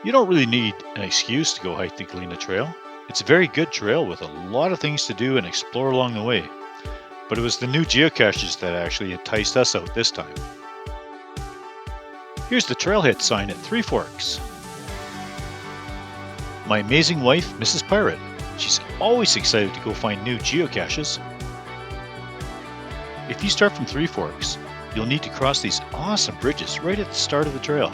You don't really need an excuse to go hike the Galena Trail. It's a very good trail with a lot of things to do and explore along the way. But it was the new geocaches that actually enticed us out this time. Here's the trailhead sign at Three Forks. My amazing wife, Mrs. Pirate. She's always excited to go find new geocaches. If you start from Three Forks, you'll need to cross these awesome bridges right at the start of the trail.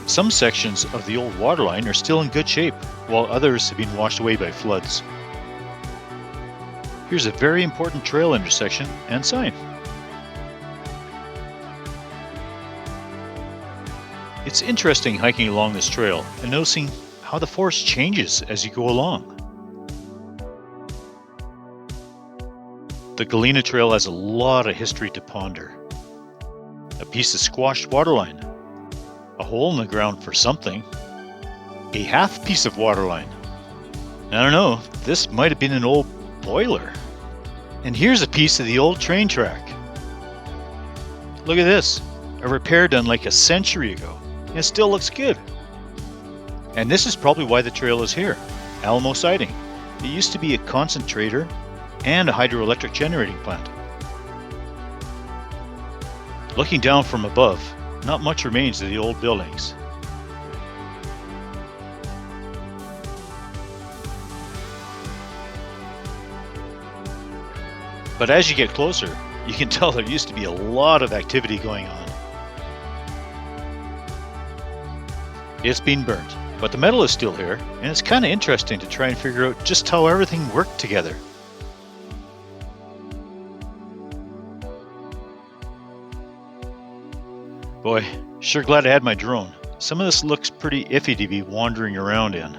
Some sections of the old waterline are still in good shape, while others have been washed away by floods. Here's a very important trail intersection and sign. It's interesting hiking along this trail and noticing how the forest changes as you go along. The Galena Trail has a lot of history to ponder. A piece of squashed waterline, a hole in the ground for something, a half piece of waterline. I don't know, this might have been an old boiler. And here's a piece of the old train track. Look at this, a repair done like a century ago. It still looks good. And this is probably why the trail is here, Alamo Siding. It used to be a concentrator and a hydroelectric generating plant. Looking down from above, not much remains of the old buildings. But as you get closer, you can tell there used to be a lot of activity going on. It's been burnt, but the metal is still here, and it's kind of interesting to try and figure out just how everything worked together. Boy, sure glad I had my drone. Some of this looks pretty iffy to be wandering around in.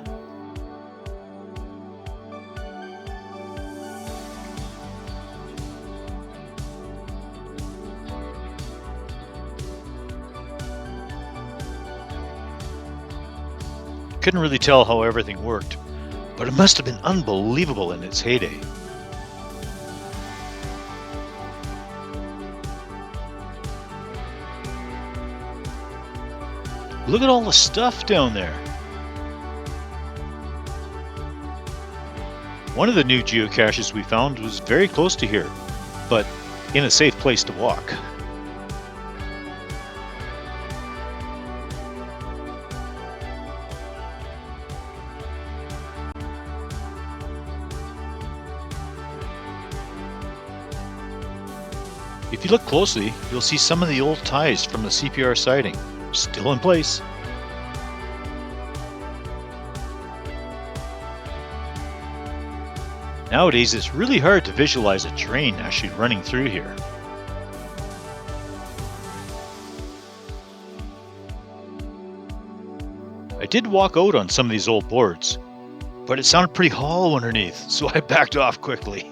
Couldn't really tell how everything worked, but it must have been unbelievable in its heyday. Look at all the stuff down there. One of the new geocaches we found was very close to here, but in a safe place to walk. If you look closely, you'll see some of the old ties from the CPR siding, still in place. Nowadays, it's really hard to visualize a train actually running through here. I did walk out on some of these old boards, but it sounded pretty hollow underneath, so I backed off quickly.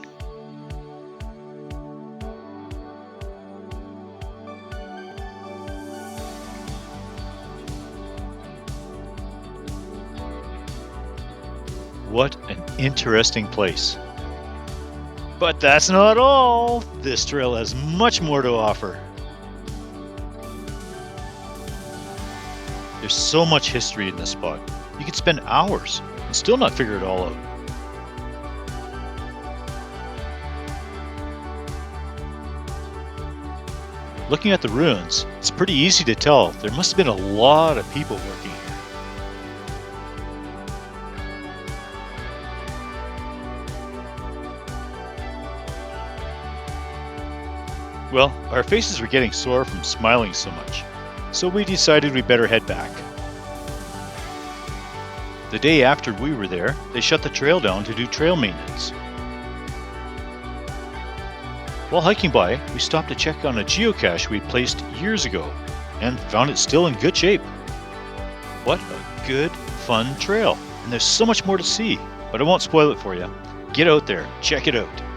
What an interesting place. But that's not all. This trail has much more to offer. There's so much history in this spot. You could spend hours and still not figure it all out. Looking at the ruins, it's pretty easy to tell there must have been a lot of people working here. Well, our faces were getting sore from smiling so much, so we decided we better head back. The day after we were there, they shut the trail down to do trail maintenance. While hiking by, we stopped to check on a geocache we'd placed years ago and found it still in good shape. What a good, fun trail, and there's so much more to see, but I won't spoil it for you. Get out there, check it out.